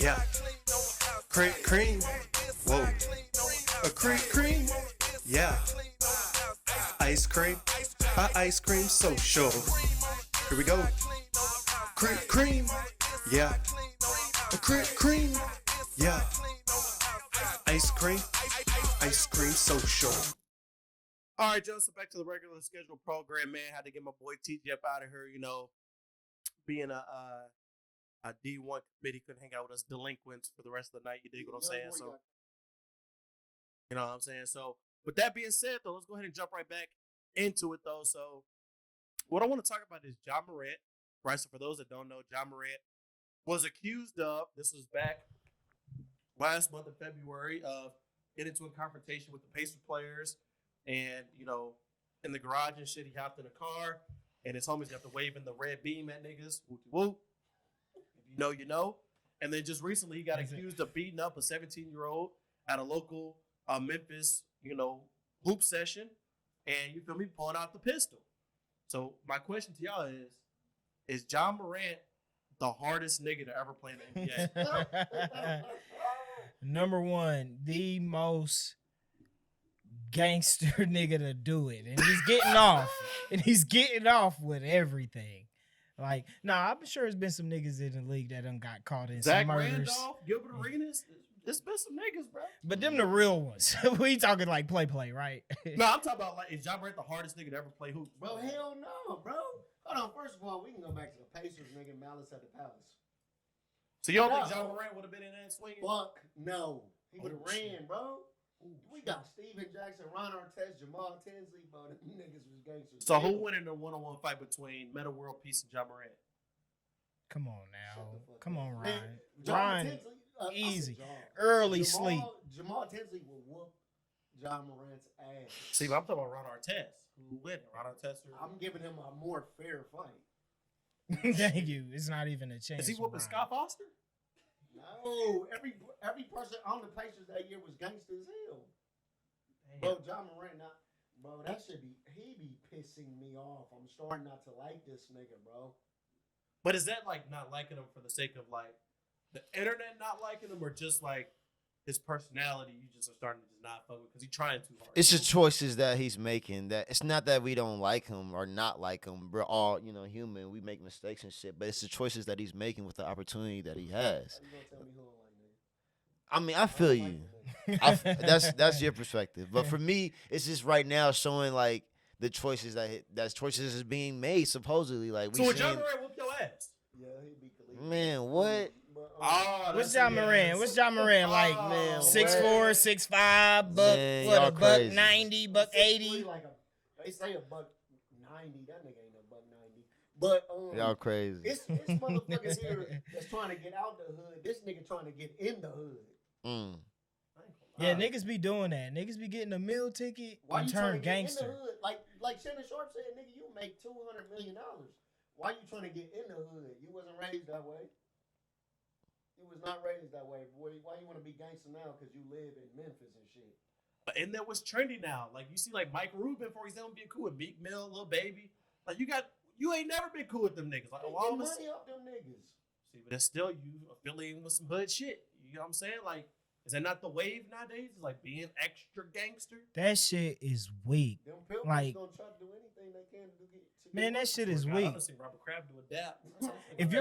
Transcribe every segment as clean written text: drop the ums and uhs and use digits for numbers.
Yeah. Cream. Whoa. A cream. Yeah. Ice cream. Ice cream social. Here we go. Cream. Yeah. A cream. Yeah. Ice cream. Ice cream social. All right, Joe. So back to the regular scheduled program, man. Had to get my boy TJ up out of here. Being a D1 committee couldn't hang out with us delinquents for the rest of the night. You dig what I'm saying? So you know what I'm saying. So with that being said, though, let's go ahead and jump right back into it, though. So what I want to talk about is Ja Morant. Right. So for those that don't know, Ja Morant was accused of, this was back last month of February, of getting into a confrontation with the Pacers players. And, in the garage and shit, he hopped in a car and his homies got to waving the red beam at niggas. Whoop. If you know, you know. And then just recently, he got accused of beating up a 17-year-old at a local Memphis, hoop session. And you feel me, pulling out the pistol. So my question to y'all is Ja Morant the hardest nigga to ever play in the NBA? Number one, the most gangster nigga to do it. And he's getting off. And he's getting off with everything. Like, I'm sure there's been some niggas in the league that done got caught in Zach some murders. Randolph, Gilbert Arenas. There's been some niggas, bro. But them the real ones. We talking like play, right? No, I'm talking about like, is Ja Morant the hardest nigga to ever play hoops? Bro, hell no, bro. Hold on, first of all, we can go back to the Pacers nigga Malice at the Palace. So you don't think Ja Morant would have been in that swinging? Fuck no. He would have ran, bro. We got Steven Jackson, Ron Artest, Jamal Tinsley, bro. Them niggas was gangsters. So who went in the one-on-one fight between Meta World Peace and Ja Morant? Come on now. Come on, Man, Ryan. Tinsley, easy. Early Jamal, sleep. Jamal Tinsley will whoop Ja Morant's ass. See, but I'm talking about Ron Artest. Who win? Ron Artest? I'm giving him a more fair fight. Thank you. It's not even a chance. Is he whooping Scott Foster? No. Every person on the Pacers that year was gangster as hell. Damn. Bro, Ja Morant, bro, that should be, he be pissing me off. I'm starting not to like this nigga, bro. But is that like not liking him for the sake of like the internet not liking him, or just like his personality, you just are starting to just not fuck with because he's trying too hard? It's the choices that he's making. That it's not that we don't like him or not like him. We're all, human. We make mistakes and shit. But it's the choices that he's making with the opportunity that he has. I mean, I feel you. That's your perspective. But for me, it's just right now showing like the choices that choices is being made supposedly. Like so would Ja Morant whoop your ass? Yeah, he'd be Khalid. Man, what? What's Ja Morant? What's Ja Morant like? Man, 6'4", 6'5", buck, Man, what, y'all a buck crazy. 90, buck 80. They say a buck 90. That nigga ain't no buck 90. But y'all crazy. It's motherfuckers here that's trying to get out the hood. This nigga trying to get in the hood. Yeah, niggas be doing that. Niggas be getting a meal ticket and turn gangster. In the hood? Like Shannon Sharp said, nigga, you make $200 million. Why you trying to get in the hood? You wasn't raised that way. You was not raised that way, boy. Why you want to be gangster now? Because you live in Memphis and shit. And that was trendy now. Like you see, like Mike Rubin, for example, being cool with Meek Mill, Lil Baby. Like you ain't never been cool with them niggas. Like, get money off them niggas. See, but it's still you affiliating with some hood shit. You know what I'm saying? Like, is that not the wave nowadays? It's like being extra gangster. That shit is weak. Them pilgrims Like, gonna try to do anything they can to get. man, that shit is I weak. done seen Robert Kraft do a dap. If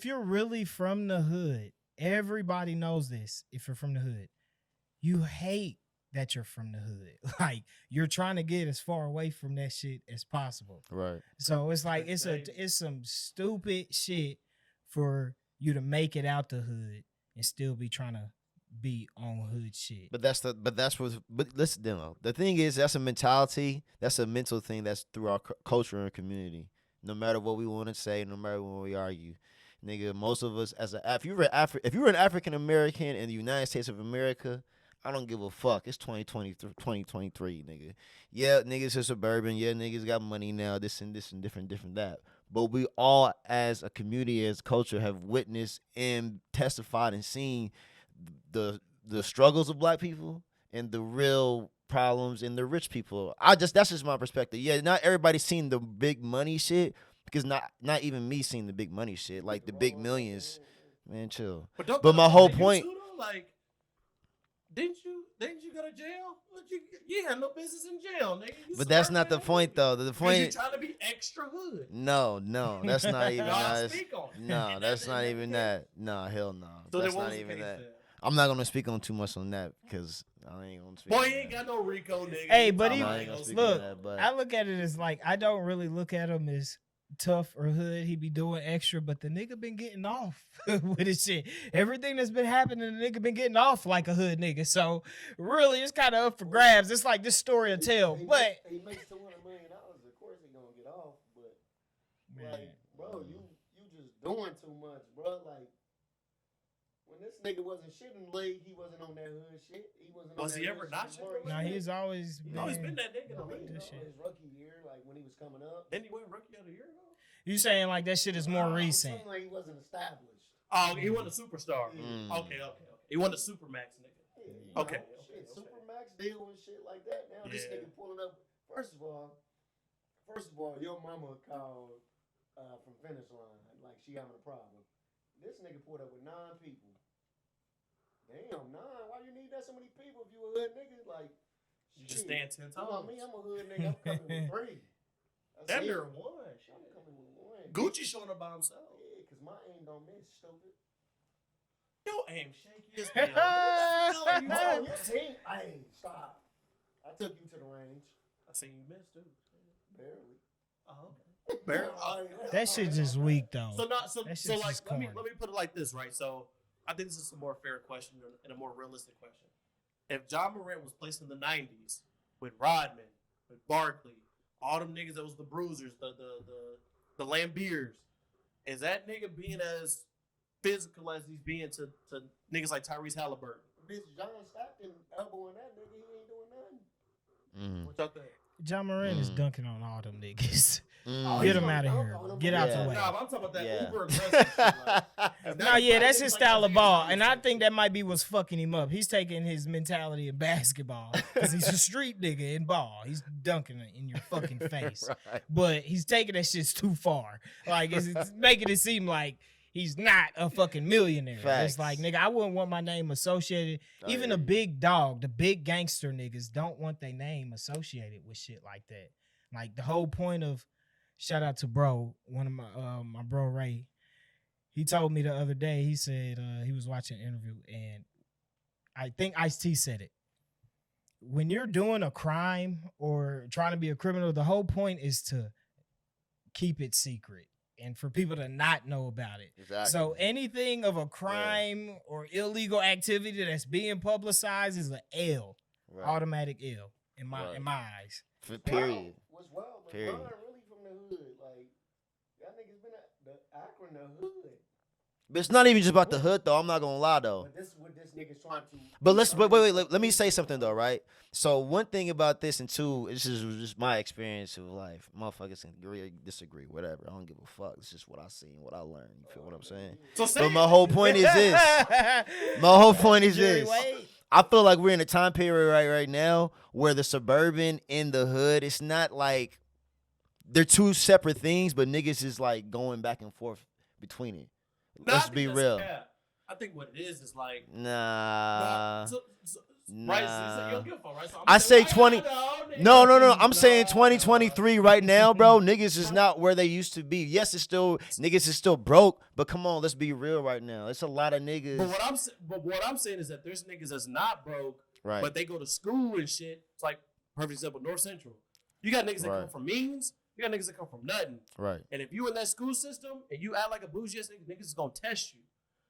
you're really from the hood, everybody knows this. If you're from the hood, you hate that you're from the hood. Like, you're trying to get as far away from that shit as possible. Right. So it's like it's some stupid shit for you to make it out the hood and still be trying to be on hood shit. But listen, though. The thing is, that's a mentality. That's a mental thing that's through our culture and community. No matter what we want to say, no matter when we argue, nigga, most of us if you were an African American in the United States of America, I don't give a fuck. It's 2023, nigga. Yeah, niggas are suburban. Yeah, niggas got money now. This and different that. But we all, as a community, as culture, have witnessed and testified and seen the struggles of black people and the real problems in the rich people. That's just my perspective. Yeah, not everybody's seen the big money shit, because not even me seeing the big money shit, like the big millions. Man, chill. But But my whole you point- too, though, like, didn't you go to jail? You had no business in jail, nigga. You But that's not the suburban point, nigga. though. The 'Cause point. you trying to be extra hood. No, that's not even. Y'all Nah, speak on it. no, And that's that- not and even that- that. No, hell no. So That's then what not was the even case that. then? I'm not gonna speak on too much on that because I ain't gonna speak. Boy, on he ain't that. got no Rico, nigga. Hey, You but talking he- about I ain't ain't gonna no speak Rico. on that, but I look at it as like I don't really look at him as tough or hood. He be doing extra, but the nigga been getting off with his shit. Everything that's been happening, the nigga been getting off like a hood nigga. So really, it's kind of up for grabs. It's like this story will tell. But he makes $200 million. Of course, he gonna get off. But like, bro, you just doing too much, bro. Like when this nigga wasn't shit in the league, he wasn't on that hood shit. He wasn't. Was on he that ever hood not shit shit, before though? he nah, was he's there. always He's always been been. that nigga. No, though. he, This shit. his rookie year, like when he was coming up. Didn't he win Rookie of the Year, though? You saying like that shit is more recent? Something like he wasn't established. Oh, he won the Superstar. Mm. Okay. He won the Supermax, nigga. Yeah, you Okay, know, okay, shit, okay. Supermax deal and shit like that. Now this Yeah. nigga pulling up. First of all, your mama called from finish line like she having a problem. This nigga pulled up with 9 people. Damn, 9. Why you need that so many people if you a hood nigga? Like, You just shit. stand 10 You know toes. me, I'm a hood nigga. I'm coming with 3. That's Damn it. near one. Shit. I'm coming with 1. Gucci showing up by himself. Yeah, cause my aim don't miss, stupid. Your aim shaky as hell. What the hell are you Bro, talking you about? see? Hey, stop. I took you to the range. I seen you miss too. Barely. Oh, barely. That shit just weak though. So not so. That So shit's like, just let me corny. put it like this, right? So I think this is a more fair question and a more realistic question. If Ja Morant was placed in the '90s with Rodman, with Barkley, all them niggas that was the Bruisers, the Lambeers, is that nigga being as physical as he's being to niggas like Tyrese Halliburton? Bitch, John Stockton elbowing that nigga, he ain't doing nothing. Mm. What y'all think? Ja Morant is Mm. dunking on all them niggas. Mm. Get he's him gonna out of dunk here. on him. Get out Yeah. the way. Nah, but I'm talking about that Yeah. uber aggressive shit. Like, No, yeah, that's his style of ball, and I think that might be what's fucking him up. He's taking his mentality in basketball because he's a street nigga in ball. He's dunking it in your fucking face, Right. but he's taking that shit too far. Like it's making it seem like he's not a fucking millionaire. Facts. It's like, nigga, I wouldn't want my name associated. I Even hear the you. big dog, the big gangster niggas don't want their name associated with shit like that. Like the whole point of shout out to bro, one of my bro Ray. He told me the other day, he said he was watching an interview and I think Ice-T said it. When you're doing a crime or trying to be a criminal, the whole point is to keep it secret and for people to not know about it. Exactly. So anything of a crime or illegal activity that's being publicized is an L, Right. automatic L in my Right. eyes. Period. What's wild, but Period. Brian really from the hood. Like, y'all niggas been at the Akron, the hood. But it's not even just about the hood, though. I'm not gonna lie, though. But this is what this nigga's trying to. But wait. Let me say something though, right? So one thing about this, and two, this is just my experience of life. Motherfuckers can agree or disagree, whatever. I don't give a fuck. It's just what I seen, what I learned. You feel what I'm saying? So say But my whole point is this. My whole point is Jerry this. Wade. I feel like we're in a time period right now where the suburban and the hood, it's not like they're two separate things, but niggas is like going back and forth between it. Nah, I Let's think be that's real. cap. I think what it is like. Nah. Right, so you don't give a fuck, right? So I'm I say saying, 20 nigga. No. I'm saying Nah, 2023 right now, bro. Niggas is not where they used to be. Yes, it's still niggas is still broke, but come on, let's be real right now. It's a lot of niggas. But what I'm saying is that there's niggas that's not broke, Right. but they go to school and shit. It's like perfect example, North Central. You got niggas that come Right. from means. You got niggas that come from nothing. Right. And if you in that school system and you act like a bougie ass nigga, niggas is gonna test you.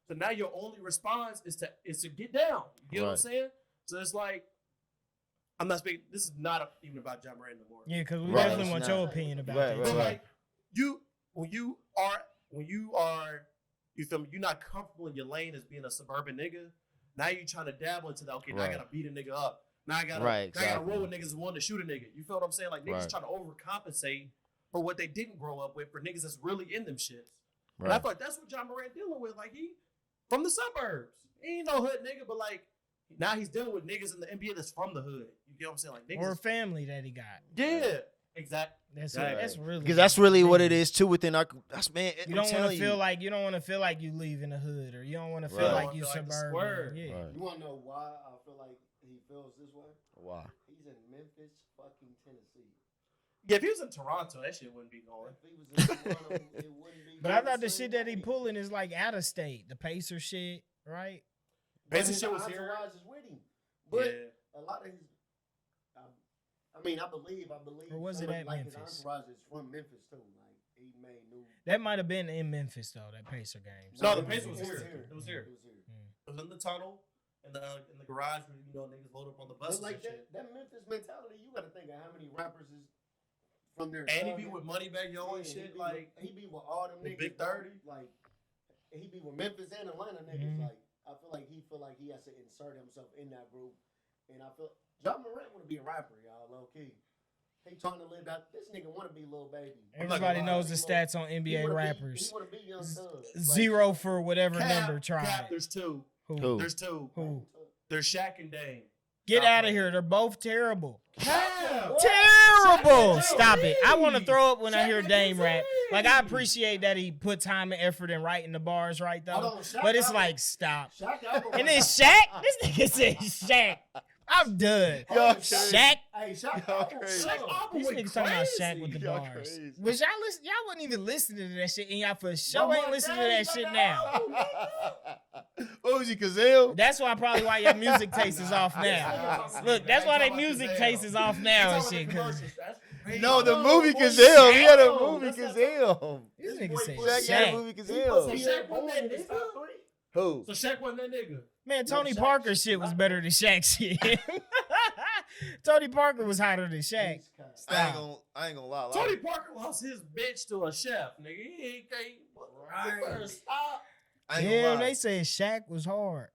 So now your only response is to get down. You get what I'm Right. saying? So it's like, I'm not speaking. This is not even about Ja Morant anymore. Yeah, because we Right, definitely it's want not. your opinion about Right, that. But too. like when you are, you feel me? You're not comfortable in your lane as being a suburban nigga. Now you trying to dabble into that. Okay, now I Right. gotta beat a nigga up. Now I gotta, Right, now I gotta exactly. roll with niggas who want to shoot a nigga. You feel what I'm saying? Like niggas Right. trying to overcompensate for what they didn't grow up with for niggas that's really in them shits. And I Right. feel like that's what Ja Morant dealing with. Like he from the suburbs. He ain't no hood nigga, but like now he's dealing with niggas in the NBA that's from the hood. You get what I'm saying? Like niggas. Or a family that he got. Yeah. Exactly. That's really Because that's really what it is too within our. That's man. You don't want to feel like you leave in the hood, or you don't want to feel Right. like you Feel like the suburban. square. Yeah. Right. You want to know why I feel like he feels this way? Why? He's in Memphis, fucking Tennessee. Yeah, if he was in Toronto, that shit wouldn't be going. If he was in Toronto, it wouldn't be. But I going thought the same shit that he way. pulling is like out of state, the Pacer shit, right? But Basic his shit was here. entourage is with him. But Yeah. a lot of his, I mean, I believe. Or was it some of, at like Memphis? His entourage is from Memphis too. Like he made new. That might have been in Memphis though, that Pacer game. No, the it Pacer was it here. It was here. It was here. It was in the tunnel, in the garage where niggas load up on the buses But like and shit. that Memphis mentality, you got to think of how many rappers is from there. And he be with Moneybag Yo and shit. He be with all them with niggas. Big 30. Like he be with Memphis and Atlanta niggas. Mhm. Like I feel like he has to insert himself in that group. And I feel Ja Morant want to be a rapper, y'all, low key. He trying to live that. This nigga want to be Lil Baby. Everybody knows the stats on He NBA wanna rappers. He want to be Young Thug. Like, 0 for whatever number Cap, tried. there's two. Who? There's two. Who? There's Shaq and Dame. Get out of here. They're both terrible. Cap! Terrible. Shaq Stop it. I want to Dame. throw up when I Shaq hear and Dame rap. Like, I Dame. appreciate that he put time and effort in writing the bars right, though. Hold on, Shaq But it's album- like, stop. Shaq album And was- then Shaq? This nigga said Shaq. I'm done. Y'all Shaq. Hey, Shaq Y'all album crazy. sucked. Shaq album These went niggas talking about Shaq crazy. with the Y'all bars. crazy. But y'all wasn't even listening to that shit, and y'all for sure My ain't mom listening to daddy that got shit that now. album. What was he, Kazale? That's why probably why your music taste is off now. Look, that's why their music taste is off now and shit. Cause No, the No, movie boy, Kazale. He had a Shaq. movie That's not- Kazale. this This nigga boy said put Shaq had a Shaq. movie He put Kazale. Shaq boom wasn't in that his nigga? top three. Who? So Shaq wasn't that nigga. Man, Tony Shaq- Parker shit was better than Shaq shit. Tony Parker was hotter than Shaq. He's kind of- I ain't gonna lie. Tony Parker lost his bitch to a chef, nigga. He can't. Right. Stop. I ain't Yeah, gonna lie. they said Shaq was hard.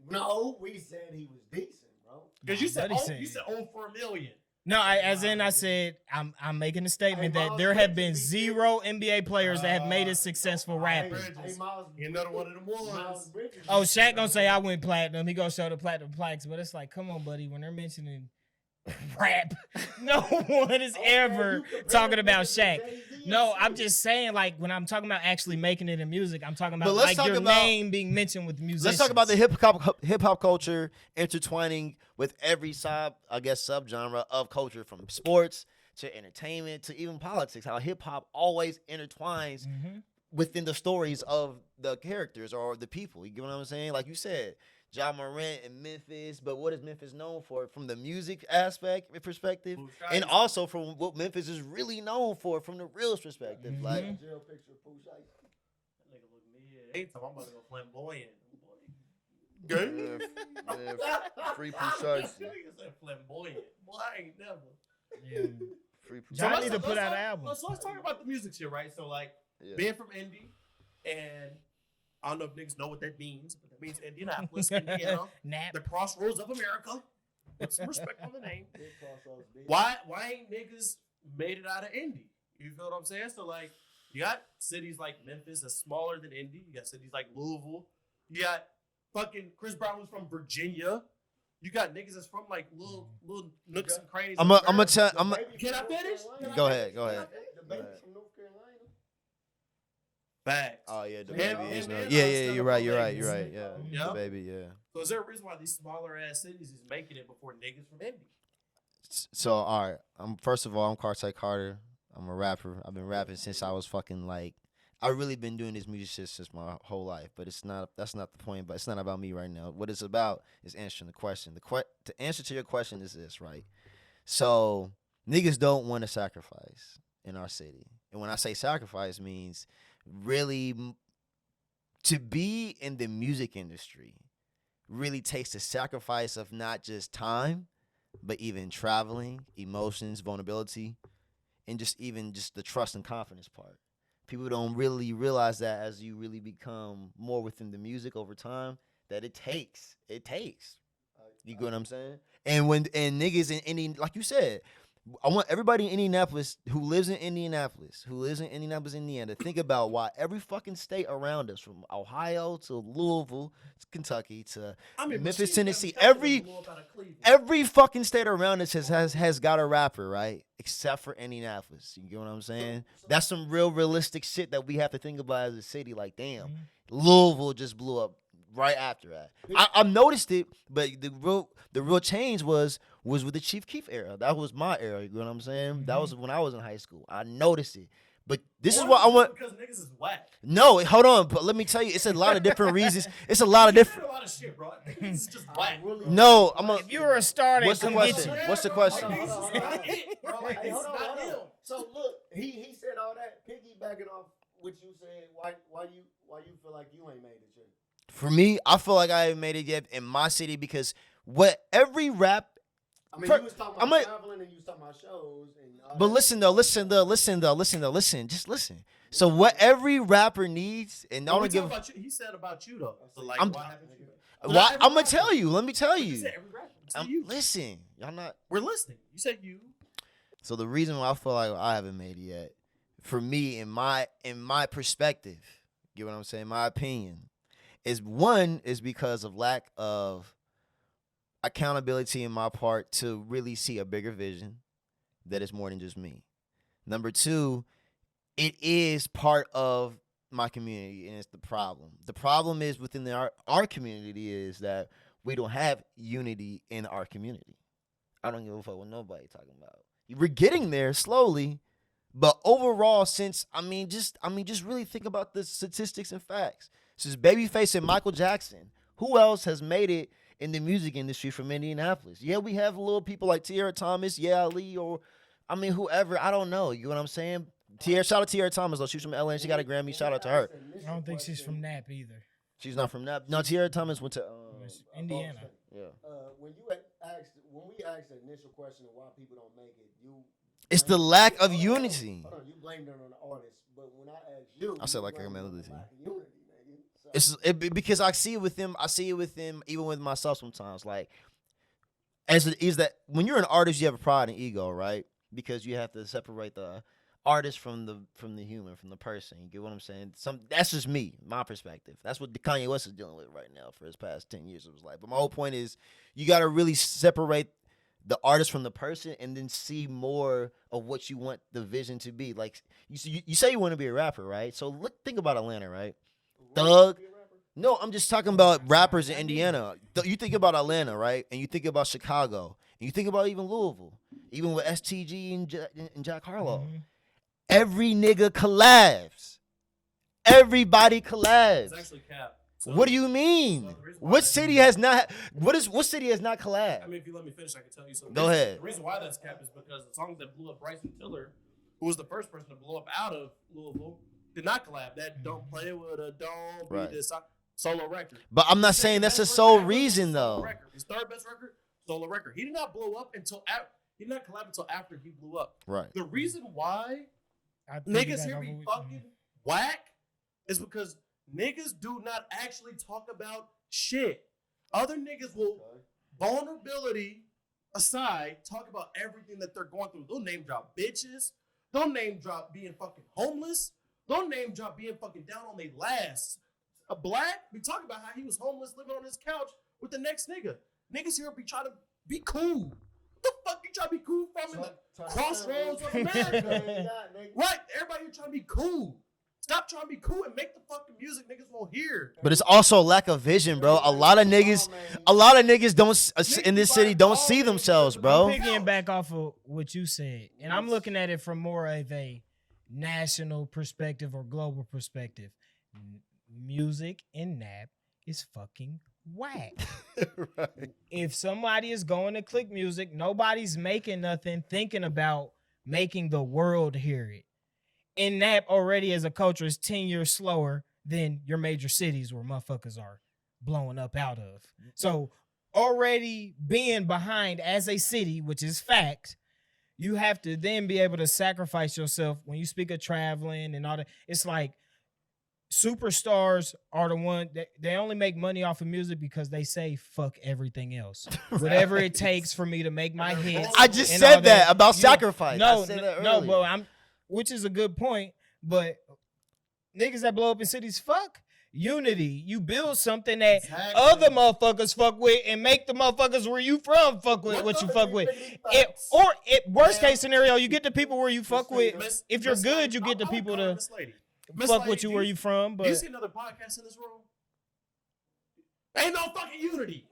No, we said he was decent, bro. Because you said, Buddy oh, said- you said, oh, for $1 million. No, I said I'm making a statement Hey, that Miles there have Bridges been be 0 NBA players that have made it successful Hey, rappers. hey, Miles, Another one of them Miles ones. Bridges Oh, be Shaq decent, gonna bro. say I went platinum. He gonna show the platinum plaques, but it's like, come on, buddy. When they're mentioning rap, no one is Okay, ever you compare talking about niggas to Shaq. Jay-Z and No, I'm shit. just saying, like, when I'm talking about actually making it in music, I'm talking But about let's like talk your about- name being mentioned with musicians. Let's talk about the hip hop culture intertwining with every subgenre of culture, from sports to entertainment to even politics. How hip hop always intertwines Mhm. within the stories of the characters or the people. You get what I'm saying? Like you said, Ja Morant in Memphis, but what is Memphis known for from the music aspect perspective, and also from what Memphis is really known for from the real perspective. Mhm. Like, Jail picture of Pooh Shiesty. That nigga look mid. Ain't talking about to go flamboyant. free That nigga said flamboyant. Boy, I ain't never. Yeah. free Ja let's- need to put let's out talk- an album. Let's talk about the music shit, right? So, like, Yeah. being from Indy, and I don't know if niggas know what that means, but that means Indianapolis, Indiana, Nap. the crossroads of America. With some respect for the name. Big crossroads, bitch. Why ain't niggas made it out of Indy? You feel what I'm saying? So, like, you got cities like Memphis that's smaller than Indy. You got cities like Louisville. You got fucking Chris Brown was from Virginia. You got niggas that's from like little nooks and crannies. I'm of gonna America. tell. The I'm. baby Can I from North finish? Carolina. Can I Go finish? ahead. Go Can I ahead. finish? The baby Right. from North Carolina. Facts. Oh yeah, the Yeah, baby is and no. then Yeah, I yeah, still you're right. know You're right. babies. You're right. Yeah, Yeah. the baby. Yeah. So is there a reason why these smaller ass cities is making it before niggas from Indy? So all right, first of all, I'm Cartay Carter. I'm a rapper. I've been rapping since I was fucking like. I really been doing this music shit since my whole life, but it's not. That's not the point. But it's not about me right now. What it's about is answering the question. To answer to your question is this, right? So niggas don't want to sacrifice in our city, and when I say sacrifice, means really to be in the music industry. Really takes the sacrifice of not just time, but even traveling, emotions, vulnerability, and just the trust and confidence part. People don't really realize that as you really become more within the music over time, that it takes. You get what I'm saying? And niggas in Indy, like you said, I want everybody in Indianapolis who lives in Indianapolis, Indiana, to think about why every fucking state around us, from Ohio to Louisville to Kentucky to Memphis, Tennessee, every fucking state around us has got a rapper, right? Except for Indianapolis. You get what I'm saying? That's some realistic shit that we have to think about as a city. Like, damn, Louisville just blew up right after that. I noticed it, but the real change was with the Chief Keef era. That was my era. You know what I'm saying? That was when I was in high school. I noticed it. But this is what I want. Because niggas is whack. No, hold on. But let me tell you, it's a lot of different reasons. It's a lot of different. A lot of shit, bro. Niggas is just whack. No, I'm a. If you were a star, What's the come get question? you. What's the question? Niggas is not it, bro. Like, Hey, it's hold on, not hold him. on. So look, he said all that, piggybacking off what you said. Why you feel like you ain't made it yet? For me, I feel like I haven't made it yet in my city because what every rap. I mean, you was talking about traveling and you was talking about shows. And But listen. Just listen. So what every rapper needs, and I don't give. About you. He said about you though. So like, I'm- why haven't you? Why, I'm gonna tell you. Let me tell You you. said every rapper. You said you. Listen, y'all not. We're listening. You said you. So the reason why I feel like I haven't made it yet, for me, in my perspective, get what I'm saying, my opinion, is because of lack of accountability in my part to really see a bigger vision that is more than just me. Number two, it is part of my community, and it's the problem. The problem is within our community is that we don't have unity in our community. I don't give a fuck what nobody talking about. We're getting there slowly, but overall, just really think about the statistics and facts. Since Babyface and Michael Jackson, who else has made it in the music industry from Indianapolis? Yeah, we have little people like Tierra Thomas, Ali, or whoever. I don't know. You know what I'm saying? Shout out to Tierra Thomas though. She's from LA and she got a Grammy. Shout out to her. I don't think she's from Nap either. She's not from that. No, Tierra Thomas went to Indiana. yeah. When we asked the initial question of why people don't make it, It's the lack of unity. Hold on, you blamed it on the artist, but when I asked you, I said like you blamed it on melody. the lack of unity, nigga. So, Because I see it with them. I see it with them, even with myself sometimes. Like, is that when you're an artist, you have a pride and ego, right? Because you have to separate the artist from the human, from the person. You get what I'm saying? That's just me, my perspective. That's what Kanye West is dealing with right now for his past 10 years of his life. But my whole point is, you got to really separate the artist from the person, and then see more of what you want the vision to be. Like you say you want to be a rapper, right? So think about Atlanta, right? Thug. No, I'm just talking about rappers in Indiana. You think about Atlanta, right? And you think about Chicago, and you think about even Louisville, even with STG and Jack Harlow. Mm-hmm. Every nigga collabs. Everybody collabs. It's actually cap. So, What do you mean? What city has not? What city has not collabed? I mean, if you let me finish, I can tell you something. Go ahead. The reason why that's cap is because the songs that blew up Bryson Tiller, who was the first person to blow up out of Louisville, did not collab. That "Don't Play With a Don't Right. Be This" solo record. But I'm not saying that's the sole reason though. His third best record, solo record. He did not blow up until he did not collab until after he blew up. Right. The reason why I think niggas that here be over- fucking whack is because niggas do not actually talk about shit. Other niggas will, vulnerability aside, talk about everything that they're going through. They'll name drop bitches. They'll name drop being fucking homeless. They'll name drop being fucking down on their last. A black, we talk about how he was homeless living on his couch with the next nigga. Niggas here be trying to be cool. What the fuck you trying to be cool from in the crossroads of America? Right, everybody here trying to be cool. Stop trying to be cool and make the fucking music niggas won't hear. But it's also a lack of vision, bro. A lot of niggas in this city don't see themselves, bro. I'm picking back off of what you said, and I'm looking at it from more of a national perspective or global perspective. Music in Nap is fucking whack. Right. If somebody is going to click music, nobody's making nothing thinking about making the world hear it. In Nap already as a culture is 10 years slower than your major cities where motherfuckers are blowing up out of. So already being behind as a city, which is fact, you have to then be able to sacrifice yourself when you speak of traveling and all that. It's like superstars are the one that they only make money off of music because they say fuck everything else. Whatever it takes for me to make my hits. I just and all said that about You- sacrifice. No, I said that no, earlier. but which is a good point. But niggas that blow up in cities, fuck unity. You build something that Exactly. other motherfuckers fuck with and make the motherfuckers where you from fuck with what you fuck with. Worst case scenario, you get the people where you fuck with. If you're good, you get the people to fuck with you where you from. Do you But see another podcast in this room? Ain't no fucking unity.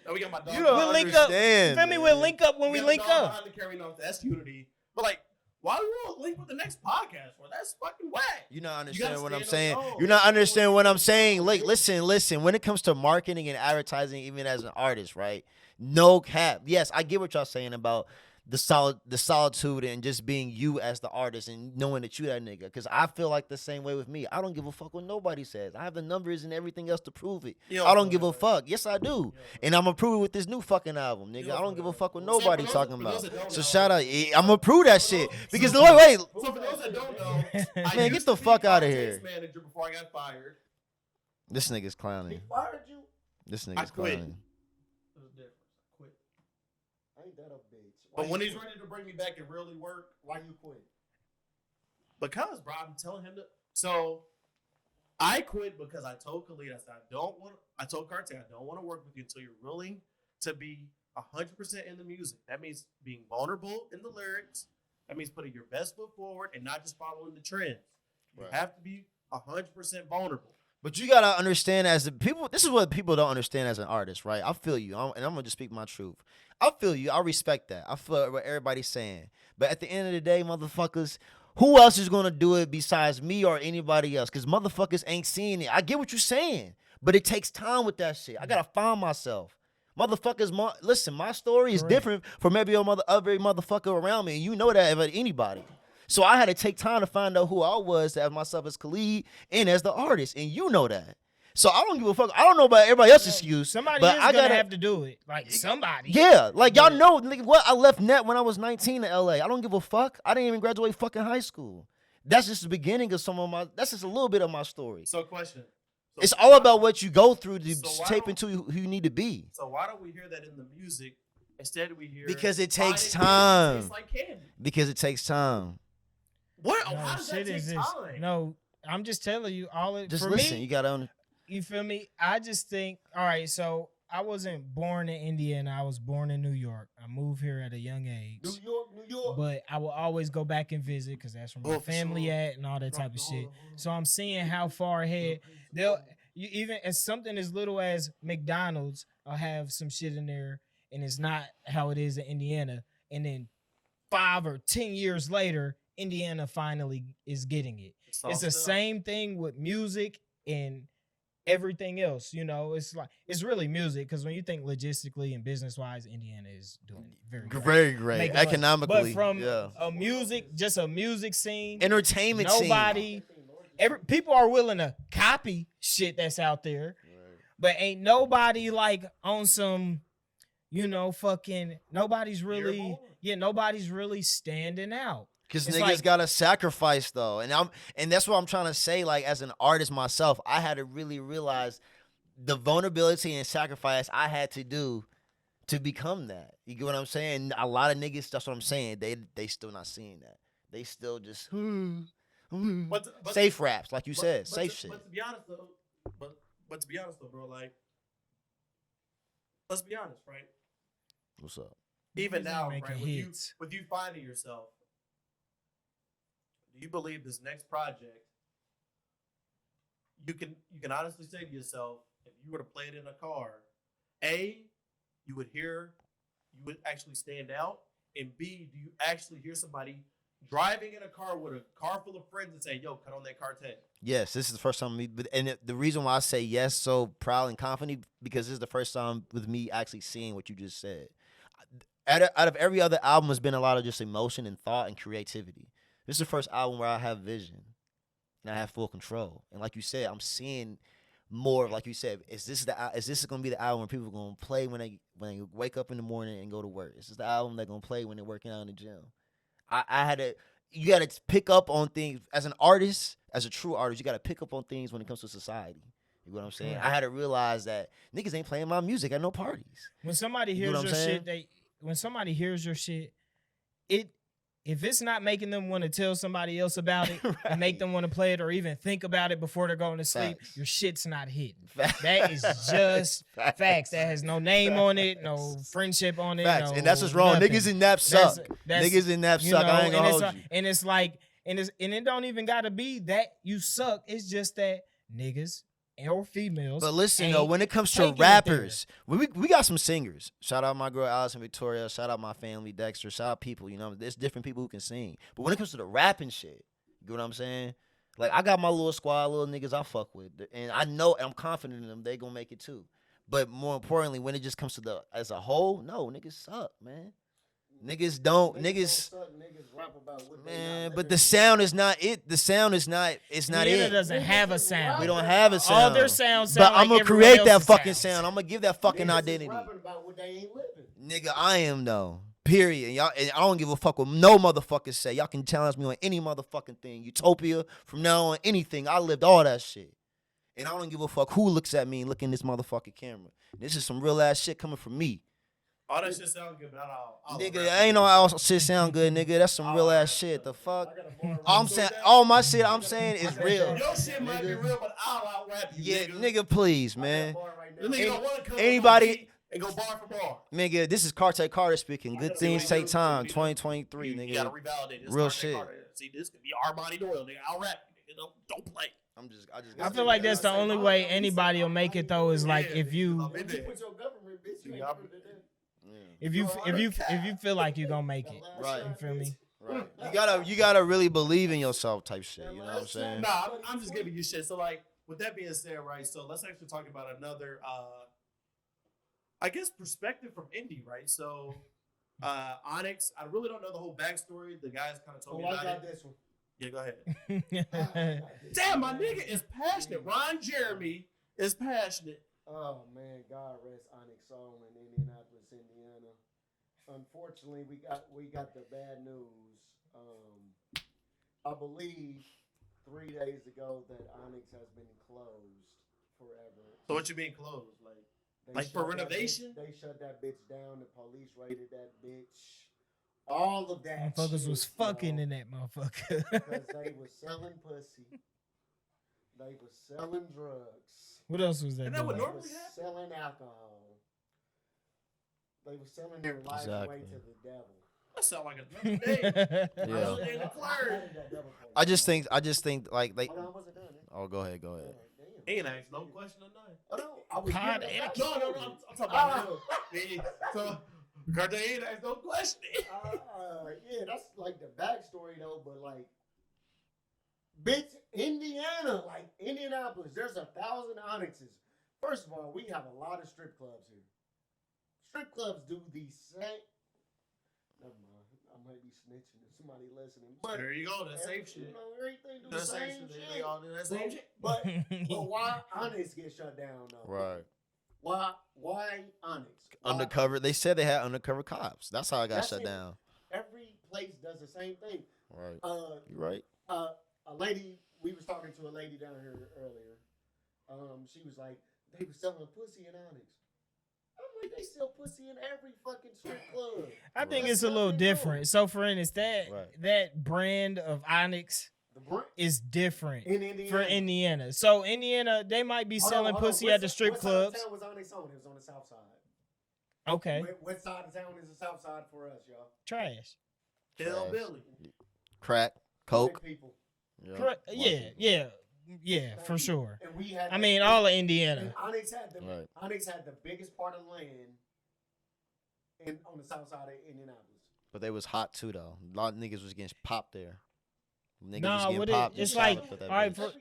No, we got my dog. You don't we'll link up. understand, Feel me? We'll link up when we got link the dog up. behind the carry on, that's unity. But like, why do we all link with the next podcast? Well, that's fucking whack. You're not You gotta understanding what I'm stand saying. on your own. You're not understanding what I'm saying. Like, listen. When it comes to marketing and advertising, even as an artist, right? No cap. Yes, I get what y'all saying about the solitude and just being you as the artist and knowing that you that nigga. Because I feel like the same way with me. I don't give a fuck what nobody says. I have the numbers and everything else to prove it. You I don't feel give that a way. fuck. Yes, I do. And I'm gonna prove it with this new fucking album, nigga. You I don't don't give feel a that fuck what way. So nobody for those- talking for those about. that don't So know- shout out. I'm gonna prove that shit. Because wait. So for those that don't know, I Man, get used the to be fuck outta Cartay's here. Manager before I got fired. This nigga's clowning. Fired you? This I nigga's quit. clowning. There's a difference. I quit. Ain't that a bitch? But when he's quit? ready to bring me back and really work, Why you quit? because bro, I'm telling him to. So I quit because I told Khalid, I said I told Cartay, I don't want to work with you until you're willing to be 100% in the music. That means being vulnerable in the lyrics. That means putting your best foot forward and not just following the trends. You Right. have to be 100% vulnerable. But you gotta understand, as the people, this is what people don't understand as an artist, right? I feel you, and I'm gonna just speak my truth. I feel you. I respect that. I feel what everybody's saying. But at the end of the day, motherfuckers, who else is gonna do it besides me or anybody else? Because motherfuckers ain't seeing it. I get what you're saying, but it takes time with that shit. I gotta find myself. Motherfuckers, listen, my story is Correct. different from every motherfucker around me, and you know that about anybody. So I had to take time to find out who I was as myself as Khalid and as the artist, and you know that. So I don't give a fuck. I don't know about everybody else's excuse, Somebody but is I gonna gotta have to do it. Like somebody. Yeah, like y'all But- know, nigga, what? I left Net when I was 19 in LA. I don't give a fuck. I didn't even graduate fucking high school. That's just the beginning of that's just a little bit of my story. So question. So It's all about what you go through to So why tape don't- into who you need to be. So why don't we hear that in the music? Instead, we hear Because it "Fine takes and candy time. tastes like candy. Because it takes time. What? No, How does that shit take is this. time? No, I'm just telling you all it Just for listen. me. You gotta. You feel me? I just think, all right, so I wasn't born in Indiana. I was born in New York. I moved here at a young age. New York, New York. But I will always go back and visit because that's where my Oh, for family sure. at and all that type of shit. Hold on. So I'm seeing how far ahead you even as something as little as McDonald's will have some shit in there and it's not how it is in Indiana. And then 5 or 10 years later, Indiana finally is getting it. It's the sauced up. same thing with music and everything else. You know, it's like it's really music because when you think logistically and business wise, Indiana is doing very great. Very great. Making money. Economically. But from yeah. a music scene, Entertainment scene. nobody, people are willing to copy shit that's out there, but ain't nobody like on some, fucking nobody's really, nobody's really standing out. Cause It's niggas like- gotta sacrifice though, and that's what I'm trying to say. Like as an artist myself, I had to really realize the vulnerability and sacrifice I had to do to become that. You get what I'm saying? A lot of niggas, that's what I'm saying. They still not seeing that. They still just But- safe raps, like you said, but safe to, shit. But to be honest though, but to be honest though, bro, like, let's be honest, right? What's up? Even Niggas now, making right? hits. With you finding yourself, do you believe this next project? You can honestly say to yourself, if you were to play it in a car, A, you would actually stand out, and B, do you actually hear somebody driving in a car with a car full of friends and say, "Yo, cut on that cartel"? Yes, this is the first time the reason why I say yes so proud and confident because this is the first time with me actually seeing what you just said. Out of every other album, has been a lot of just emotion and thought and creativity. This is the first album where I have vision and I have full control. And like you said, I'm seeing more. Like you said, is this going to be the album where people are going to play when they wake up in the morning and go to work? Is this the album they're going to play when they're working out in the gym? I had to. you got to pick up on things as an artist, as a true artist. You got to pick up on things when it comes to society. You know what I'm saying? Right. I had to realize that niggas ain't playing my music at no parties. When somebody You know hears what your I'm saying? shit, when somebody hears your shit, if it's not making them want to tell somebody else about it and make them want to play it or even think about it before they're going to sleep, Facts. your shit's not hitting. Facts. That is just facts. That has no name on it, no friendship on it. Facts. No And that's what's wrong. nothing. Niggas in Nap suck. Niggas in Nap you suck. I ain't know, gonna and hold you. And it's like, and it don't even gotta be that you suck. It's just that niggas or females. But listen though, ain't when it comes to taking it there. rappers, we got some singers. Shout out my girl Allison Victoria. Shout out my family Dexter. Shout out people. You know, there's different people who can sing. But when it comes to the rapping shit, you know what I'm saying? Like I got my little squad, little niggas I fuck with, and I know and I'm confident in them. They gonna make it too. But more importantly, when it just comes to the as a whole, no, niggas suck, man. Niggas don't. Niggas. Don't suck, niggas rap about what they Man, not but living. the sound is not it. The sound is not. It's not Indiana it. doesn't have a sound. We don't have a sound. All their sounds But sound I'm like gonna everyone create that else's fucking sounds. sound. I'm gonna give that fucking Niggas is identity. rapping about what they ain't living. Nigga, I am though. Period. And y'all, and I don't give a fuck what no motherfuckers say. Y'all can challenge me on any motherfucking thing. Utopia, from now on, anything. I lived all that shit. And I don't give a fuck who looks at me and look in this motherfucking camera. This is some real ass shit coming from me. All that shit sound good, but I'll Nigga, rap. ain't no all shit sound good, nigga. That's some real ass shit. The fuck? I'm saying all my shit I'm saying is real. Your shit might be real, but I'll out rap you. Yeah, nigga. nigga, please, man. The nigga don't wanna come Anybody- on beat and go bar for bar. Nigga, this is Carter Carter speaking. Good See what things he take do. time. You 2023, You gotta nigga. revalidate this. Real Carter shit. Carter. See, this could be Armani Doyle, nigga. I'll rap you, nigga. Don't play. I feel like that's the only way anybody will make it though is like if you I'm in there. Put your government bitch. You ain't Yeah, never did that. if you feel like you gonna make it. Right. You feel me? Right. You gotta really believe in yourself type shit. You know what I'm saying? Nah, I'm just giving you shit. So like, with that being said, right? So let's actually talk about another, I guess, perspective from Indy, right? So, Onyx. I really don't know the whole backstory. The guys kind of told Oh, me I about got it. this one. Yeah, go ahead. Damn, my nigga is passionate. Ron Jeremy is passionate. Oh man, God rest Onyx soul in Indianapolis, Indiana. Unfortunately, we got the bad news. I believe 3 days ago that Onyx has been closed forever. So what you mean closed? Like, They like for shut that renovation? bitch- They shut that bitch down. The police raided that bitch. All of that. Motherfuckers shit, was fucking yo, in that motherfucker. because they was selling pussy. They was selling drugs. What else was that? And that would doing? They normally was happen? selling alcohol. They was selling their life Exactly. away to the devil. That sound like another day. Yeah. Another day in the clerk. I just think like Hold on, I wasn't done. oh go ahead. Damn. He ain't asked no question or nothing. Oh, no, I was Pod getting- etiquette. No, I'm talking about him. Yeah, so, Carter ain't asked no question. Yeah, that's like the backstory though, but like, bitch, Indiana, like Indianapolis, there's 1,000 Onyxes. First of all, we have a lot of strip clubs here. Strip clubs do the same. Never mind, I might be snitching if somebody listening, but There you go. That every- safe shit. You know, everything do That the same same shit. shit. They all do that same shit. But why Onyx get shut down though? right. Why Onyx? Why- Undercover. They said they had undercover cops. That's how I got That's shut it. down. Every place does the same thing. Right. You right. A lady, we was talking to a lady down here earlier. She was like, they was selling pussy in Onyx. I'm like, they sell pussy in every fucking strip club. I think Right. it's a little different. So for instance, Right. that brand of Onyx The brand is different in Indiana. for Indiana. So Indiana, they might be selling pussy at the strip clubs. What side of town was Onyx on? It was on the south side. Okay, What side of town is the south side for us, y'all? trash. Hillbilly. Crack. Coke. White people. Yeah. Correct. White Yeah, people. yeah, for sure. And we had I mean, all of Indiana. and Onyx had the Right. Onyx had the biggest part of land on the south side of Indianapolis. But they was hot too though. A lot of niggas was getting popped there. Niggas Nah, was getting what popped. it's and like, shot up at that all right, bitch.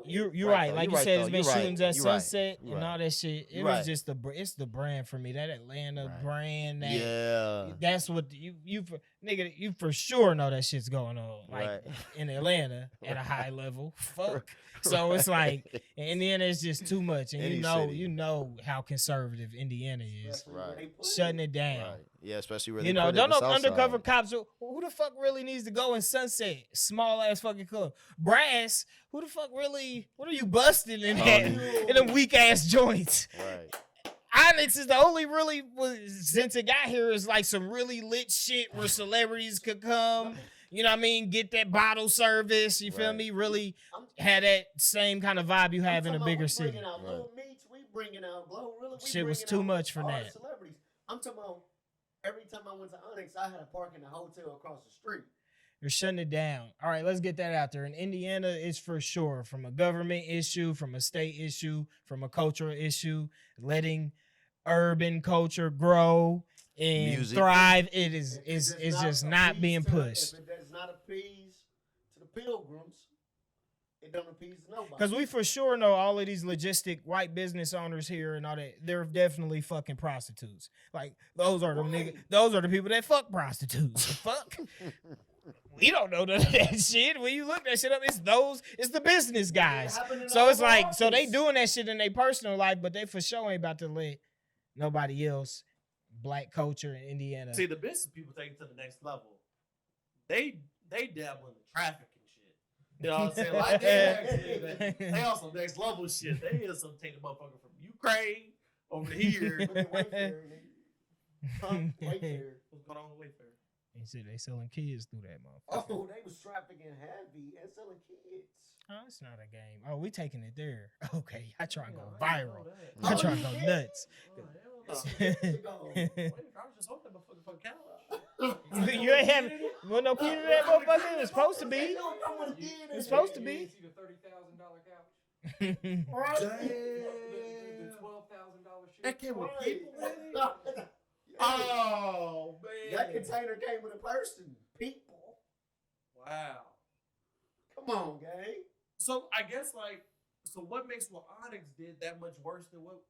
You're Right, right. though. Like You you right, said, though. it's been You right. shootings at You right. Sunset You and right. all that shit. It You was right. just it's the brand for me. That Atlanta Right. brand. That, Yeah. That's what nigga, you for sure know that shit's going on. Like Right. in Atlanta at a high level. Fuck. So it's like Indiana is just too much, and Any you know, city. you know how conservative Indiana is. Especially where Right. they put Shutting it down. Right. Yeah, especially where You they know, put it, don't the know South undercover Side. cops. Who the fuck really needs to go in Sunset? Small ass fucking club. Brass. Who the fuck really? What are you busting in that? In them weak ass joints. Right. Onyx is the only really since it got here is like some really lit shit where celebrities could come. You know what I mean? Get that bottle service. You feel Right. me? Really had that same kind of vibe you have in a I'm talking bigger about city. we bringing out Right. Little Meats, we bringing out Glow. Really, we Shit was bringing too out much for all the that. Celebrities. I'm talking about every time I went to Onyx, I had to park in the hotel across the street. You're shutting it down. All right, let's get that out there. In Indiana, it's for sure from a government issue, from a state issue, from a cultural issue, letting urban culture grow and Music. thrive. If It's just not being pushed. If it does not appease to the pilgrims, it don't appease to nobody. Because we for sure know all of these logistic white business owners here and all that, they're definitely fucking prostitutes. Like those are the niggas, those are the people that fuck prostitutes. The fuck? We don't know none of that shit. When you look that shit up, it's the business guys. So it's like, so they doing that shit in their personal life, but they for sure ain't about to let nobody else, black culture in Indiana. See, the business people take it to the next level. They dabble in the traffic and shit. You know what I'm saying? Like they on some next level shit. They is some take the motherfucker from Ukraine over here. Look at Wayfair, nigga. Huh? Wayfair. What's going on with Wayfair? They said they selling kids through that motherfucker. Oh, they was trafficking heavy and selling kids. Oh, it's not a game. Oh, we taking it there. Okay, I try and go I didn't viral. know I that. try and go nuts. Oh, hell no. Wait, I was just hoping that motherfucker couch. You ain't having well no kid in that motherfucker. It's supposed to be. It's supposed to You be. ain't see the $30,000 couch? Right? The $12,000 shit? That came with Right. people in it? Oh, man. That container came with a person. People. Wow. Come on, gang. So I guess so what makes what Onyx did that much worse than what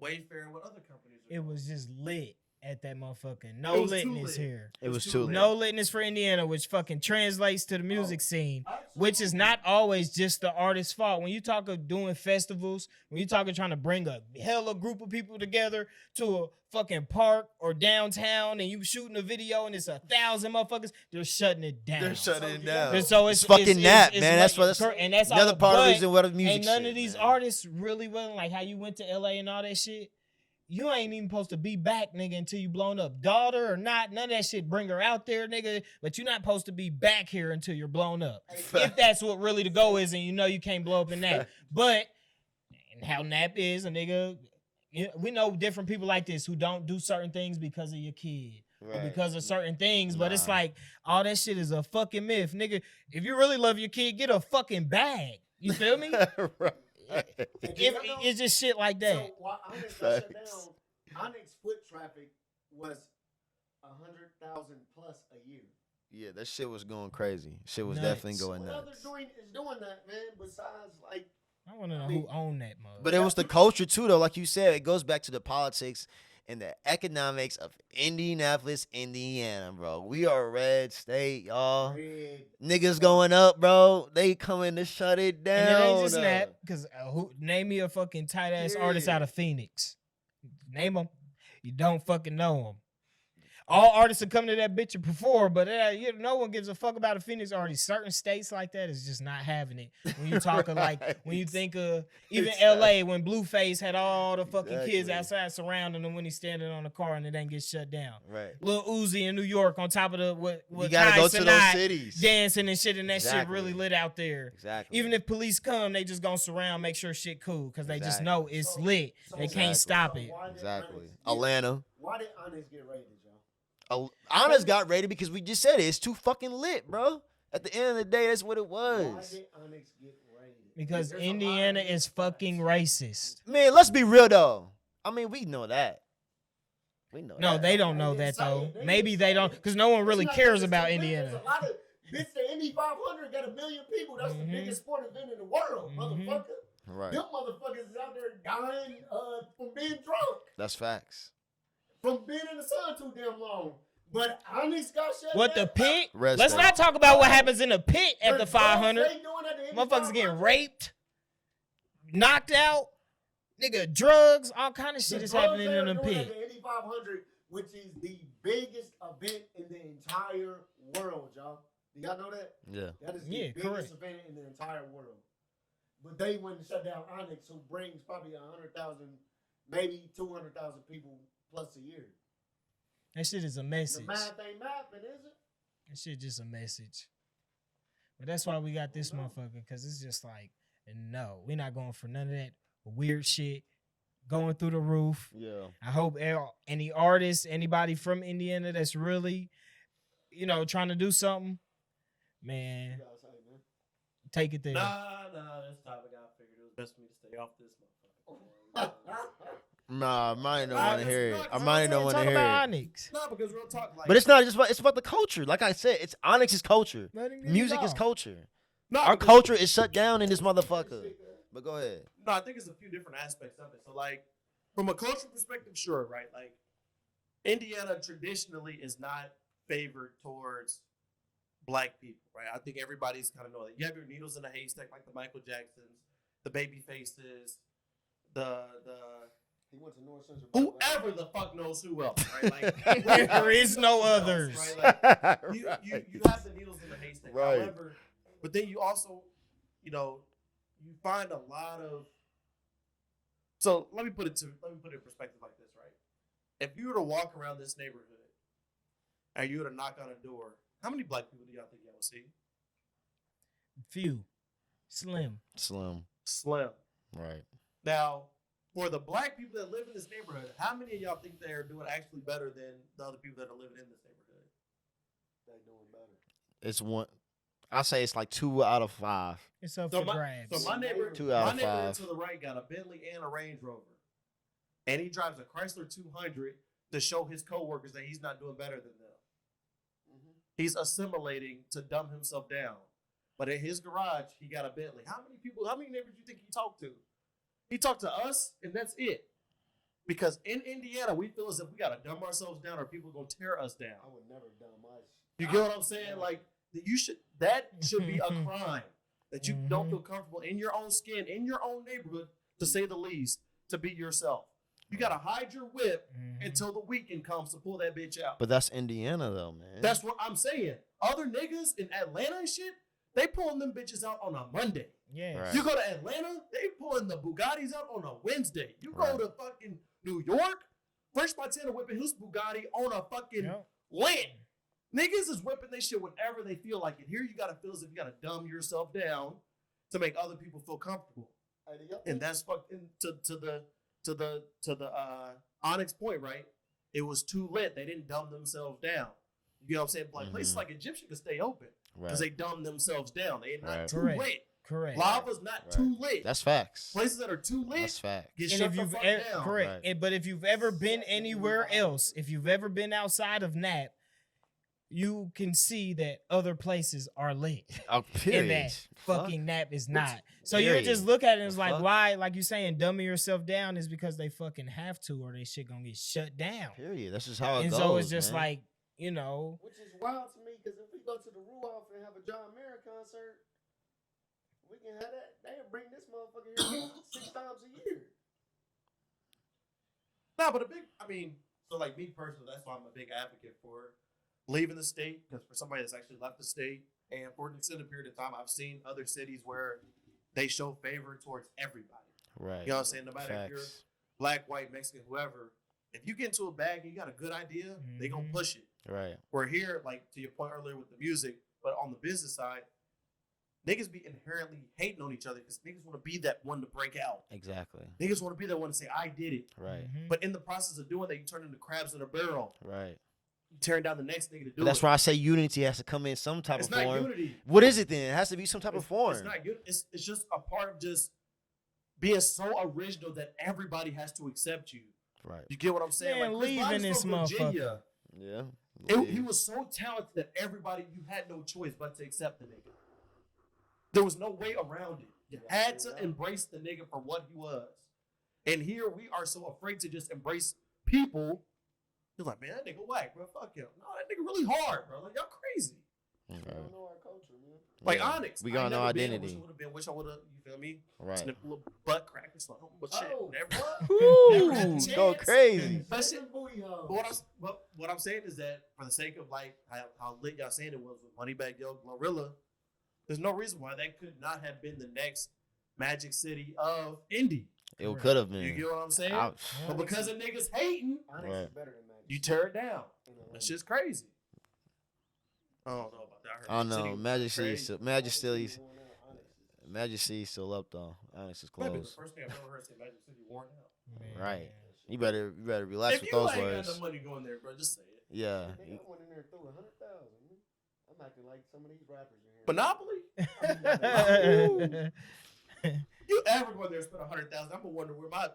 Wayfair and what other companies are It doing? was just lit at that motherfucker. It No was too litness lit. here. It was too too lit. late. No litness for Indiana, which fucking translates to the music scene, which is not always just the artist's fault. When you talk of doing festivals, when you talk of trying to bring a hella group of people together to a fucking park or downtown and you shooting a video and it's 1,000 motherfuckers, they're shutting it down. They're shutting it down. And so It's fucking that, man. That's what. That's and that's another all, part of the but reason why the music. ain't none shit, of these man. artists really willing, like how you went to LA and all that shit. You ain't even supposed to be back, nigga, until you blown up. Daughter or not, none of that shit bring her out there, nigga. But you're not supposed to be back here until you're blown up. If that's what really the goal is, and you know you can't blow up in that. But and how Nap is a nigga, we know different people like this who don't do certain things because of your kid. Or Right. because of certain things, but it's Nah. like all that shit is a fucking myth, nigga. If you really love your kid, get a fucking bag. You feel me? Right. It's just shit like that. So while Onyx got shut Facts. down, Onyx foot traffic was 100,000 plus a year. Yeah, that shit was going crazy. Shit was Nuts. definitely going What other nuts. joint is doing that, man? Besides, like, I want to know who owned that mother. But it was the culture too, though. Like you said, it goes back to the politics and the economics of Indianapolis, Indiana, bro. We are a red state, y'all. red. Niggas going up, bro. They coming to shut it down. And it ain't just Nap, because name me a fucking tight ass artist Yeah. out of Phoenix. Name them. You don't fucking know them. All artists are coming to that bitch and perform, but no one gives a fuck about a Phoenix artist. Certain states like that is just not having it. When you talk of like, when you think of even LA, when Blueface had all the fucking kids Exactly. outside surrounding him when he's standing on the car and it ain't get shut down. Right. Lil Uzi in New York on top of the what You gotta Kai go to those Cenat cities. dancing and shit, and that shit Exactly. really lit out there. Exactly. Even if police come, they just gonna surround, make sure shit cool, because they just Exactly. know it's So- lit. so- They can't Exactly. stop So it. why did Exactly. Onyx get- Atlanta. Why did Onyx get raided, y'all? Honest got rated because we just said it. It's too fucking lit, bro. At the end of the day, that's what it Why was. did Onyx get raided? Because There's a lot of Indiana is different fucking facts. racist. Man, let's be real though. I mean, we know that. We know No, that. they don't know They that didn't say though. it. They Maybe didn't they say don't, it. because no one really It's not cares that about it's a Indiana. There's a lot of bitch. The Indy 500 got 1 million people. That's Mhm. the biggest sport event in the world, Mhm. motherfucker. Right. Them motherfuckers is out there dying from being drunk, That's facts. from being in the sun too damn long. But Onyx got shut What the down. pit? Red Let's state. not talk about what happens in the pit at The the drugs 500. they doing at the Indy Motherfuckers getting 500, raped, knocked out, nigga, drugs, all kind of shit the is drugs happening they in are the doing at pit. the Indy 500 which is the biggest event in the entire world, y'all. Do y'all know that? Yeah. That is the Yeah, biggest correct. event in the entire world. But they went and shut down Onyx, who brings probably 100,000, maybe 200,000 people plus a year. That shit is a The message. math ain't mapping, is it? That shit just a message. But that's why we got this motherfucker, because it's just like, no, we're not going for none of that weird shit going through the roof. Yeah. I hope any artists, anybody from Indiana that's really, trying to do something, man, You gotta say, man. take it there. Nah, this topic I figured it was best for me to stay off this motherfucker. Nah, mine don't Nah, want to that's hear not- it. that's Mine don't want to Talk hear about it. Onyx. No, because real talk, like, But it's not just about. It's about the culture. Like I said, it's Onyx's culture. Let him get Music it is off. culture. no, Our because- culture is shut down in this motherfucker. But go ahead. No, I think it's a few different aspects of it. So, like, from a cultural perspective, sure, right? Like, Indiana traditionally is not favored towards black people, right? I think everybody's kind of know that. You have your needles in a haystack, like the Michael Jacksons, the baby faces, the He went to North Central. whoever the fuck knows who else, right? Like, There is no others. Right? Like, you have the needles in the haystack. Right. However, but then you also, you find a lot of. So let me put it in perspective like this, right? If you were to walk around this neighborhood and you were to knock on a door, how many black people do y'all think y'all would see? Few. Slim. Slim. Slim. Right. Now, for the black people that live in this neighborhood, how many of y'all think they are doing actually better than the other people that are living in this neighborhood? They doing better. It's one. I say it's like 2 out of 5. It's up So for my, grabs. so my neighbor, 2 out my of neighborhood 5. to the right got a Bentley and a Range Rover, and he drives a Chrysler 200 to show his coworkers that he's not doing better than them. Mm-hmm. He's assimilating to dumb himself down. But in his garage, he got a Bentley. How many neighbors do you think he talked to? He talked to us, and that's it. Because in Indiana, we feel as if we gotta dumb ourselves down, or people are gonna tear us down. I would never done my shit. You get what I'm saying? Like that should be a crime that you don't feel comfortable in your own skin, in your own neighborhood, to say the least, to be yourself. You gotta hide your whip until the weekend comes to pull that bitch out. But that's Indiana though, man. That's what I'm saying. Other niggas in Atlanta and shit, they pulling them bitches out on a Monday. Yeah. Right. You go to Atlanta, they pulling the Bugattis out on a Wednesday. You go Right. to fucking New York, Fresh Montana whipping his Bugatti on a fucking Yep. Lent. Niggas is whipping they shit whenever they feel like it. Here you gotta feel as if you gotta dumb yourself down to make other people feel comfortable. Hey, do y'all And think- that's fucking to the Onyx point, right? It was too lit. They didn't dumb themselves down. You know what I'm saying? Like places like Egyptian could stay open because Right. they dumbed themselves down. They not Right. too Correct. lit. Correct. Lava's not Right. too lit. That's facts. Places that are too lit That's facts. get And shut if the you've fuck ever, down. correct, Right. and, but if you've ever been anywhere else, if you've ever been outside of Nap, you can see that other places are lit. Oh, period. And that Fuck. fucking Nap is not. So you just Period. look at it and it's The like, fuck? why, like you saying, dumbing yourself down is because they fucking have to, or they shit gonna get shut down. Period. That's just how it And goes. so it's just man. like, Which is wild to me, because if we go to the Ruoff and have a John Mayer concert, we can have that. They'll bring this motherfucker here 6 times a year. No, but so like me personally, that's why I'm a big advocate for leaving the state, because for somebody that's actually left the state and for an extended period of time, I've seen other cities where they show favor towards everybody. right. You know what I'm saying? No matter if you're Facts. black, white, Mexican, whoever, if you get into a bag and you got a good idea, they gonna Mhm. push it. Right. Where here, like to your point earlier with the music, but on the business side, niggas be inherently hating on each other because niggas want to be that one to break out. Exactly. Niggas want to be that one to say, I did it. Right. Mhm. But in the process of doing that, you turn into crabs in a barrel. Right. You tearing down the next nigga to do But that's it. why I say unity has to come in some type It's of not form. unity. What is it then? It has to be some type of form. It's not good. It's just a part of just being so original that everybody has to accept you. Right. You get what I'm saying? Man, like Chris leaving Bobby's this from Virginia. Yeah. He was so talented that you had no choice but to accept the nigga. There was no way around it. You had to embrace the nigga for what he was. And here we are so afraid to just embrace people. You're like, man, that nigga whack, bro. Fuck him. No, that nigga really hard, bro. Like, y'all crazy. I Okay. don't know our culture, man. Like Yeah. Onyx. We I got ain't no never been. identity. Wish I would have been. Wish I would have. You feel me? Right. Snip a little butt crack or something. But shit, Oh, never. what? Never had Ooh, the go chance. crazy. That shit, Booty booty hole. What I'm saying is that for the sake of like how lit y'all saying it was with Moneybagg Yo, Glorilla, there's no reason why that could not have been the next Magic City of Indy. It could have You been. get what I'm saying? I- But because of niggas hating, Onyx Right. is better than Magic. you tear it down. You know, That shit's crazy. I don't know about that. heard I don't know. was Magic City, crazy. Magic City's still up though. Onyx is That'd be the close. first thing I've ever heard say Magic City worn out. Man. Right. You better relax If with you those ain't words. got no money going there, bro, just say it. Yeah. Nigga, I went in there and threw 100,000. I'm acting like some of these rappers in here. Monopoly? Man. You ever go in there and spend 100,000? I'm gonna wonder where my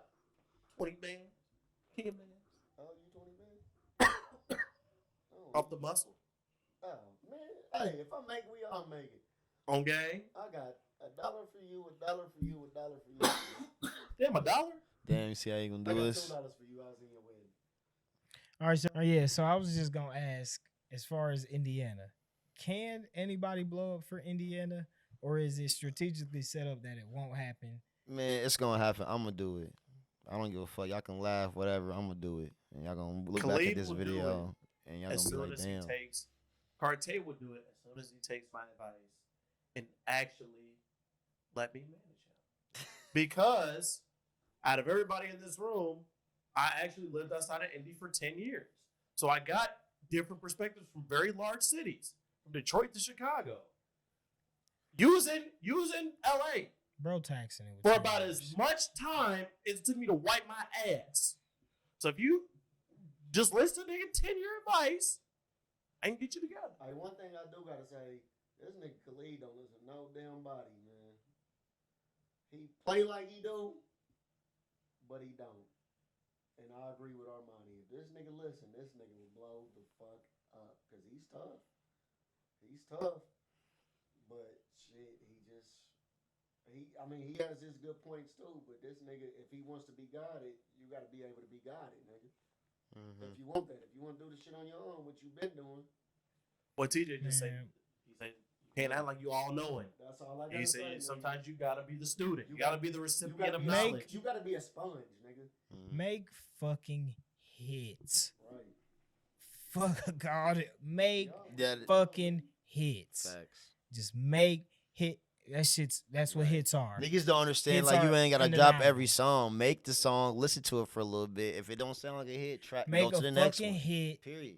20 band, 10 band, Oh, you 20 man? Oh, off the muscle oh, man. Hey, if I make, we all make it. on game. I got $1 for you, $1 for you, $1 for you. Damn, $1. Damn, you see how you gonna I do got $2 this? for you. I was in your wedding. All right, so yeah, so I was just gonna ask, as far as Indiana, can anybody blow up for Indiana, or is it strategically set up that it won't happen? Man, it's gonna happen. I'm gonna do it. I don't give a fuck. Y'all can laugh, whatever. I'm gonna do it, and y'all gonna look back Khalid at this will do video, and y'all As gonna soon be like, as damn. he takes, Cartier would do it as soon as he takes my advice and actually let me manage him. Because out of everybody in this room, I actually lived outside of Indy for 10 years. So I got different perspectives from very large cities, from Detroit to Chicago. Using LA Bro taxing it with for you about guys. as much time as it took me to wipe my ass. So if you just listen to nigga 10-year advice, I can get you together. Hey, one thing I do gotta say, this nigga Khalid don't listen to no damn body, man. He play like he do, but he don't. And I agree with Armani. If this nigga listen, this nigga will blow the fuck up. Cause he's tough. He's tough. But shit, I mean, he has his good points too, but this nigga, if he wants to be guided, you gotta be able to be guided, nigga. If you want that, if you want to do the shit on your own, what you been doing, What TJ just said, Man. he said, you can't act like you all knowing. that's all I And gotta he say. said, nigga. sometimes you gotta be the student. You You gotta gotta- be the you recipient gotta of be, knowledge. you gotta be a sponge, nigga. Make fucking hits. Right. Fuck God, make Yeah. That fucking hits. facts. Just make hit. That's what hits are. Niggas don't understand. Hits Like you are ain't gotta undeniable. drop every song. Make the song. Listen to it for a little bit. If it don't sound like a hit, go Make to a the next fucking one. hit. Period.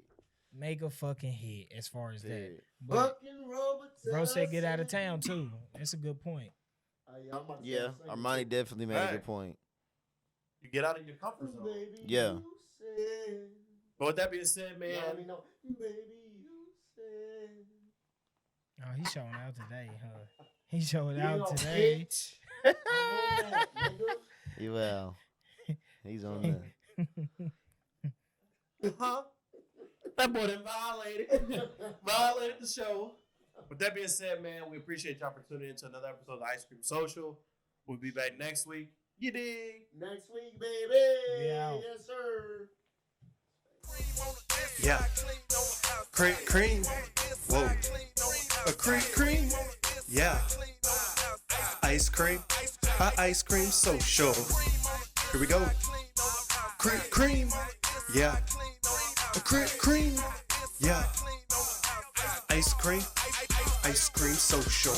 Make a fucking hit. As far as that, Period. but Fucking Robert bro said get out of Townsend. town too. That's a good point. Hey, I'm about to Yeah, say the same Armani shit. definitely made a Right. good point. You get out of your comfort zone. Baby, Yeah. you said, But with that being said, you let me man, know. Baby, you said. Oh, he's showing out today, huh? He's showing You out know, today. I'm on that, nigga. He well. He's on that. huh? That boy done violated the show. With that being said, man, we appreciate y'all for tuning in to another episode of Ice Cream Social. We'll be back next week. You dig? Next week, baby. We out. Yes, sir. Yeah. Cream. Whoa. A cream. Yeah. Ice cream. Ice cream social. Here we go. Cream. Yeah. A cream. Yeah. Ice cream social.